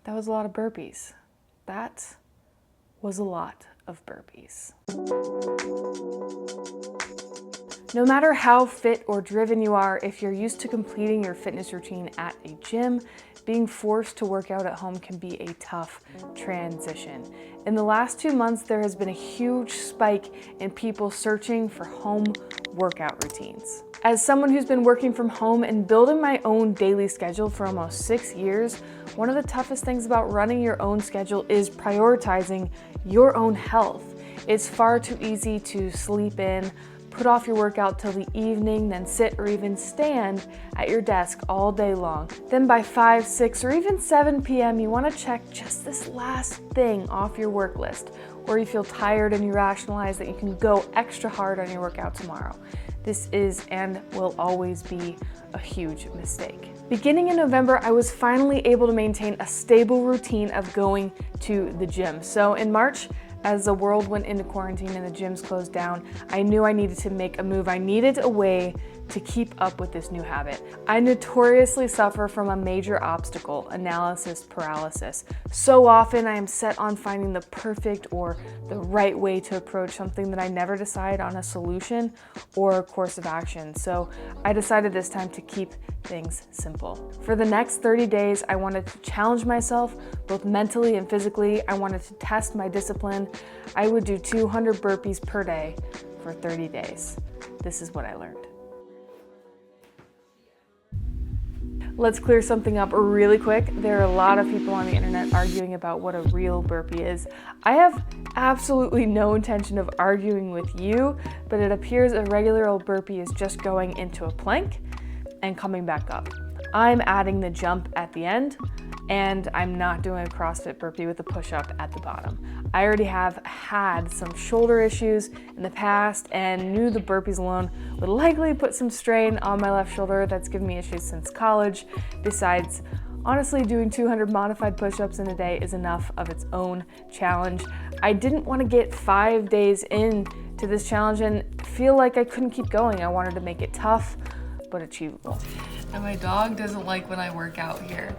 That was a lot of burpees. That was a lot of burpees. No matter how fit or driven you are, if you're used to completing your fitness routine at a gym, being forced to work out at home can be a tough transition. In the last 2 months, there has been a huge spike in people searching for home workout routines. As someone who's been working from home and building my own daily schedule for almost 6 years, one of the toughest things about running your own schedule is prioritizing your own health. It's far too easy to sleep in, put off your workout till the evening, then sit or even stand at your desk all day long. Then by 5, 6, or even 7 p.m., you want to check just this last thing off your work list, or you feel tired and you rationalize that you can go extra hard on your workout tomorrow. This is and will always be a huge mistake. Beginning in November, I was finally able to maintain a stable routine of going to the gym. So in March, as the world went into quarantine and the gyms closed down, I knew I needed to make a move. I needed a way to keep up with this new habit. I notoriously suffer from a major obstacle, analysis paralysis. So often I am set on finding the perfect or the right way to approach something that I never decide on a solution or a course of action. So I decided this time to keep things simple. For the next 30 days, I wanted to challenge myself both mentally and physically. I wanted to test my discipline. I would do 200 burpees per day for 30 days. This is what I learned. Let's clear something up really quick. There are a lot of people on the internet arguing about what a real burpee is. I have absolutely no intention of arguing with you, but it appears a regular old burpee is just going into a plank and coming back up. I'm adding the jump at the end, and I'm not doing a CrossFit burpee with a push-up at the bottom. I already have had some shoulder issues in the past and knew the burpees alone would likely put some strain on my left shoulder. That's given me issues since college. Besides, honestly, doing 200 modified push-ups in a day is enough of its own challenge. I didn't want to get 5 days into this challenge and feel like I couldn't keep going. I wanted to make it tough, but achievable. And my dog doesn't like when I work out here.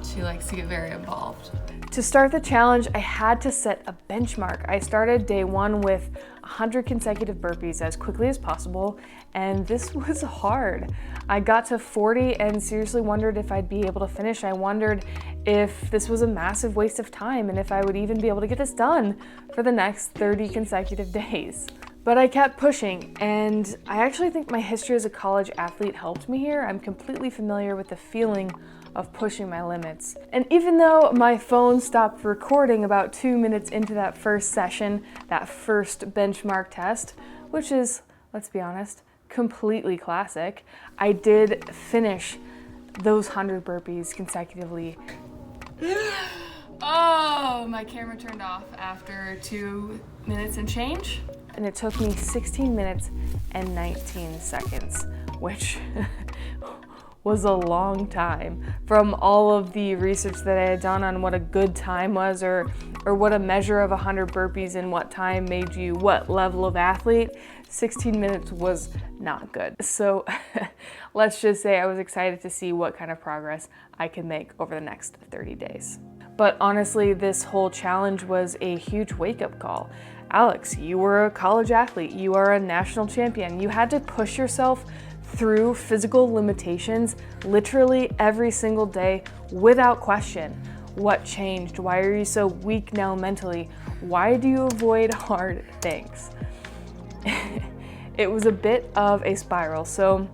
She likes to get very involved. To start the challenge, I had to set a benchmark. I started day 1 with 100 consecutive burpees as quickly as possible, and this was hard. I got to 40 and seriously wondered if I'd be able to finish. I wondered if this was a massive waste of time and if I would even be able to get this done for the next 30 consecutive days. But I kept pushing, and I actually think my history as a college athlete helped me here. I'm completely familiar with the feeling of pushing my limits. And even though my phone stopped recording about 2 minutes into that first session, that first benchmark test, which is, let's be honest, completely classic, I did finish those 100 burpees consecutively. Oh, my camera turned off after 2 minutes and change. And it took me 16 minutes and 19 seconds, which was a long time. From all of the research that I had done on what a good time was or what a measure of 100 burpees and what time made you what level of athlete, 16 minutes was not good. So let's just say I was excited to see what kind of progress I could make over the next 30 days. But honestly, this whole challenge was a huge wake-up call. Alex, you were a college athlete, you are a national champion. You had to push yourself through physical limitations literally every single day without question. What changed? Why are you so weak now mentally? Why do you avoid hard things? It was a bit of a spiral. So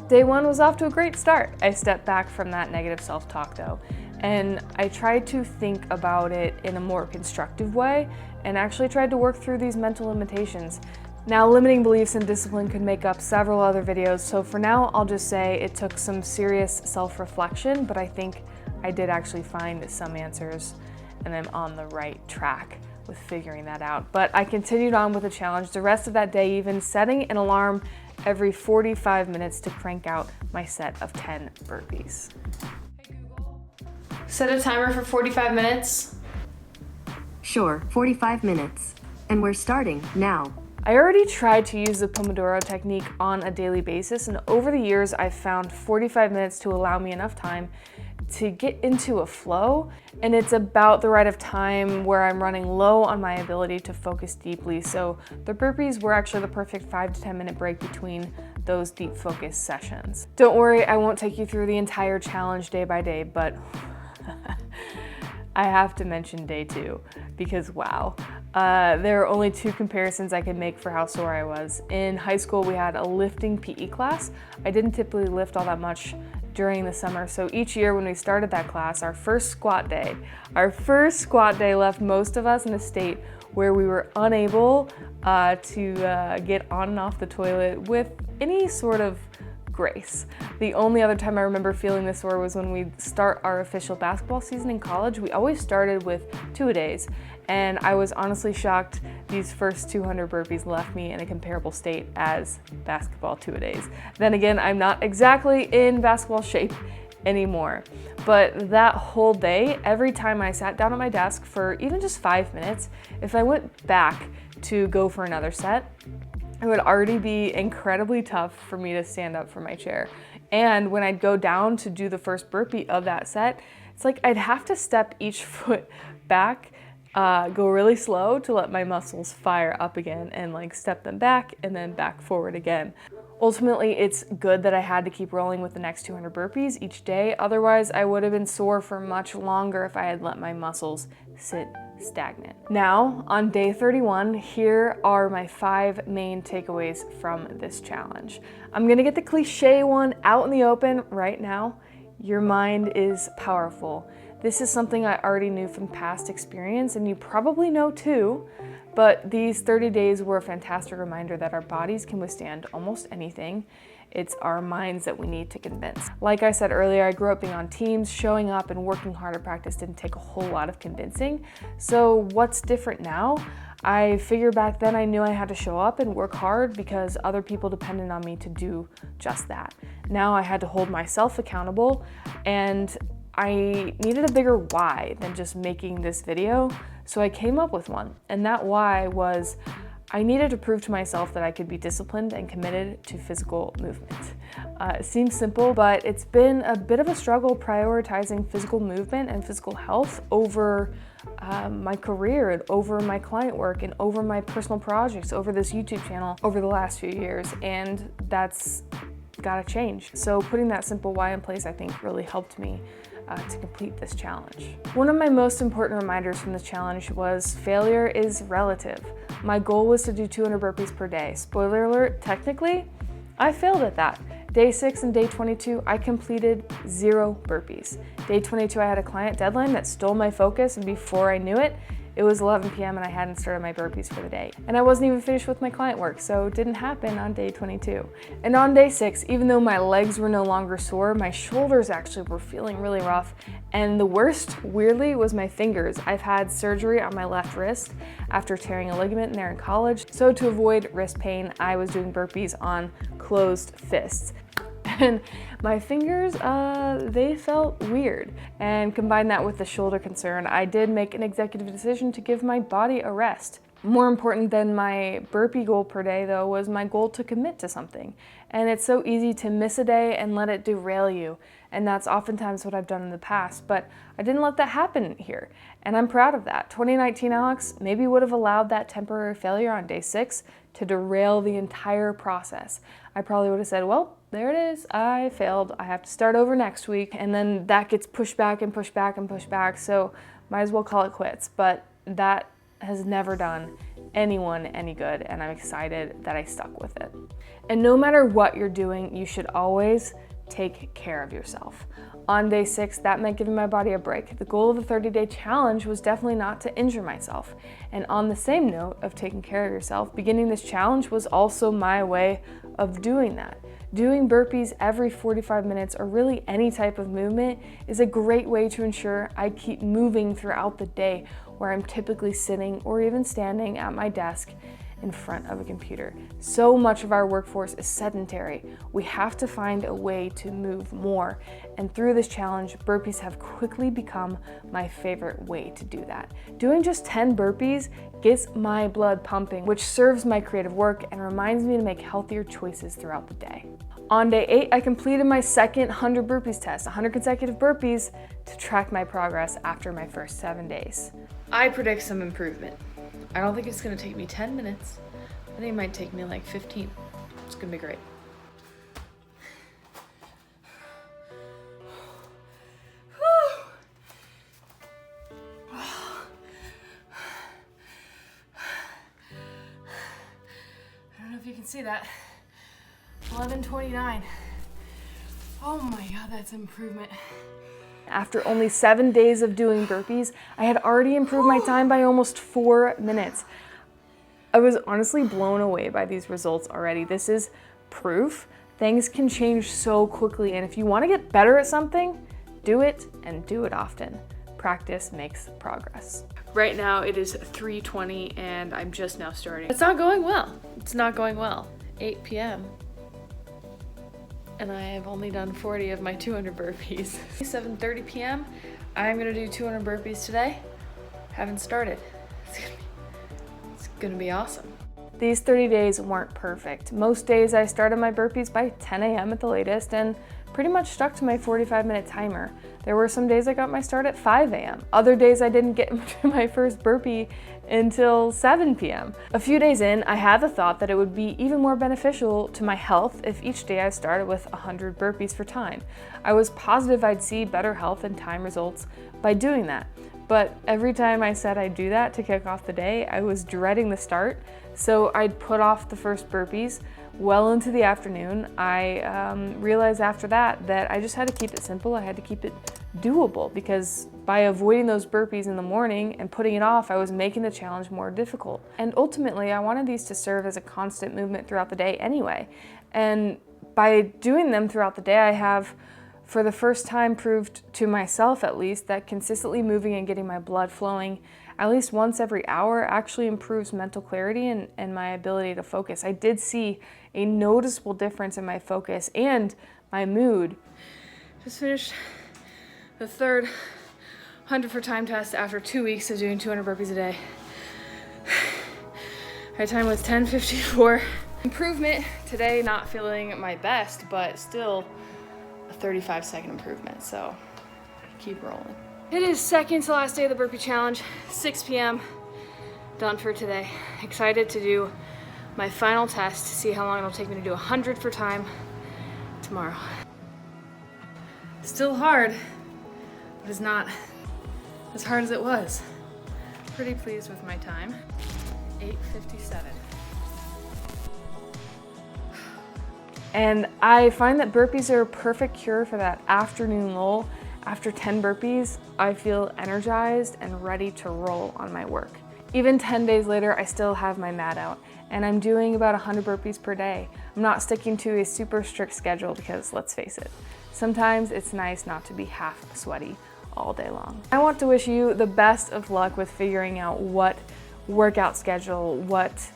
day 1 was off to a great start. I stepped back from that negative self-talk though, and I tried to think about it in a more constructive way and actually tried to work through these mental limitations. Now, limiting beliefs and discipline could make up several other videos, so for now, I'll just say it took some serious self-reflection, but I think I did actually find some answers and I'm on the right track with figuring that out. But I continued on with the challenge the rest of that day, even setting an alarm every 45 minutes to crank out my set of 10 burpees. Hey Google, set a timer for 45 minutes. Sure, 45 minutes. And we're starting now. I already tried to use the Pomodoro technique on a daily basis, and over the years I've found 45 minutes to allow me enough time to get into a flow, and it's about the right of time where I'm running low on my ability to focus deeply. So the burpees were actually the perfect 5 to 10 minute break between those deep focus sessions. Don't worry, I won't take you through the entire challenge day by day, but I have to mention day 2 because wow. There are only 2 comparisons I can make for how sore I was. In high school, we had a lifting PE class. I didn't typically lift all that much during the summer, so each year when we started that class, our first squat day left most of us in a state where we were unable to get on and off the toilet with any sort of grace. The only other time I remember feeling this sore was when we start our official basketball season in college. We always started with 2-a-days, and I was honestly shocked these first 200 burpees left me in a comparable state as basketball 2-a-days. Then again, I'm not exactly in basketball shape anymore. But that whole day, every time I sat down at my desk for even just 5 minutes, if I went back to go for another set, it would already be incredibly tough for me to stand up from my chair. And when I'd go down to do the first burpee of that set, it's like I'd have to step each foot back, go really slow to let my muscles fire up again, and like step them back and then back forward again. Ultimately, it's good that I had to keep rolling with the next 200 burpees each day. Otherwise, I would have been sore for much longer if I had let my muscles sit stagnant. Now, on day 31, here are my 5 main takeaways from this challenge. I'm gonna get the cliche one out in the open right now. Your mind is powerful. This is something I already knew from past experience, and you probably know too, but these 30 days were a fantastic reminder that our bodies can withstand almost anything. It's our minds that we need to convince. Like I said earlier, I grew up being on teams. Showing up and working hard at practice didn't take a whole lot of convincing. So what's different now? I figured back then I knew I had to show up and work hard because other people depended on me to do just that. Now I had to hold myself accountable, and I needed a bigger why than just making this video. So I came up with one, and that why was I needed to prove to myself that I could be disciplined and committed to physical movement. It seems simple, but it's been a bit of a struggle prioritizing physical movement and physical health over my career and over my client work and over my personal projects, over this YouTube channel over the last few years, and that's gotta change. So putting that simple why in place, I think, really helped me to complete this challenge. One of my most important reminders from this challenge was failure is relative. My goal was to do 200 burpees per day. Spoiler alert, technically, I failed at that. Day 6 and day 22, I completed 0 burpees. Day 22, I had a client deadline that stole my focus, and before I knew it, it was 11 p.m. and I hadn't started my burpees for the day. And I wasn't even finished with my client work, so it didn't happen on day 22. And on day 6, even though my legs were no longer sore, my shoulders actually were feeling really rough. And the worst, weirdly, was my fingers. I've had surgery on my left wrist after tearing a ligament in there in college. So to avoid wrist pain, I was doing burpees on closed fists. And my fingers, they felt weird. And combine that with the shoulder concern, I did make an executive decision to give my body a rest. More important than my burpee goal per day, though, was my goal to commit to something. And it's so easy to miss a day and let it derail you. And that's oftentimes what I've done in the past, but I didn't let that happen here. And I'm proud of that. 2019 Alex maybe would have allowed that temporary failure on day 6 to derail the entire process. I probably would have said, well, there it is, I failed, I have to start over next week. And then that gets pushed back and pushed back and pushed back. So might as well call it quits. But that has never done anyone any good, and I'm excited that I stuck with it. And no matter what you're doing, you should always take care of yourself. On day 6, that meant giving my body a break. The goal of the 30-day challenge was definitely not to injure myself. And on the same note of taking care of yourself, beginning this challenge was also my way of doing that. Doing burpees every 45 minutes, or really any type of movement, is a great way to ensure I keep moving throughout the day where I'm typically sitting or even standing at my desk in front of a computer. So much of our workforce is sedentary. We have to find a way to move more. And through this challenge, burpees have quickly become my favorite way to do that. Doing just 10 burpees gets my blood pumping, which serves my creative work and reminds me to make healthier choices throughout the day. On day 8, I completed my second 100 burpees test, 100 consecutive burpees to track my progress after my first 7 days. I predict some improvement. I don't think it's gonna take me 10 minutes. I think it might take me like 15. It's gonna be great. I don't know if you can see that. 11:29. Oh my God, that's improvement. After only 7 days of doing burpees, I had already improved my time by almost 4 minutes. I was honestly blown away by these results already. This is proof things can change so quickly, and if you want to get better at something, do it and do it often. Practice makes progress. Right now it is 3:20 and I'm just now starting. It's not going well. It's not going well. 8 p.m. and I have only done 40 of my 200 burpees. 7:30 p.m. I'm gonna do 200 burpees today. Haven't started. It's gonna be awesome. These 30 days weren't perfect. Most days I started my burpees by 10 a.m. at the latest and pretty much stuck to my 45-minute timer. There were some days I got my start at 5 a.m. Other days I didn't get to my first burpee until 7 p.m. A few days in, I had the thought that it would be even more beneficial to my health if each day I started with 100 burpees for time. I was positive I'd see better health and time results by doing that. But every time I said I'd do that to kick off the day, I was dreading the start, so I'd put off the first burpees well into the afternoon. I realized after that I just had to keep it simple. I had to keep it doable, because by avoiding those burpees in the morning and putting it off, I was making the challenge more difficult. And ultimately, I wanted these to serve as a constant movement throughout the day anyway. And by doing them throughout the day, I have, for the first time, proved to myself at least that consistently moving and getting my blood flowing at least once every hour actually improves mental clarity and my ability to focus. I did see a noticeable difference in my focus and my mood. Just finished the third 100 for time test after 2 weeks of doing 200 burpees a day. My time was 10:54. Improvement today, not feeling my best, but still a 35-second improvement, so keep rolling. It is second to last day of the burpee challenge, 6 p.m. Done for today. Excited to do my final test to see how long it'll take me to do 100 for time tomorrow. Still hard, but it's not as hard as it was. Pretty pleased with my time. 8:57. And I find that burpees are a perfect cure for that afternoon lull. After 10 burpees, I feel energized and ready to roll on my work. Even 10 days later, I still have my mat out, and I'm doing about 100 burpees per day. I'm not sticking to a super strict schedule because, let's face it, sometimes it's nice not to be half sweaty all day long. I want to wish you the best of luck with figuring out what workout schedule, what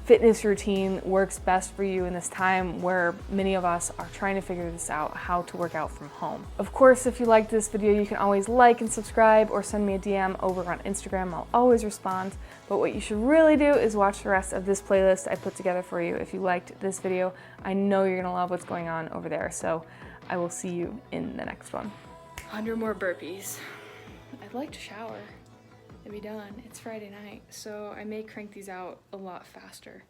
fitness routine works best for you in this time where many of us are trying to figure this out, how to work out from home. Of course, if you liked this video, you can always like and subscribe or send me a DM over on Instagram. I'll always respond. But what you should really do is watch the rest of this playlist I put together for you. If you liked this video, I know you're gonna love what's going on over there. So I will see you in the next one. 100 more burpees. I'd like to shower and be done. It's Friday night, so I may crank these out a lot faster.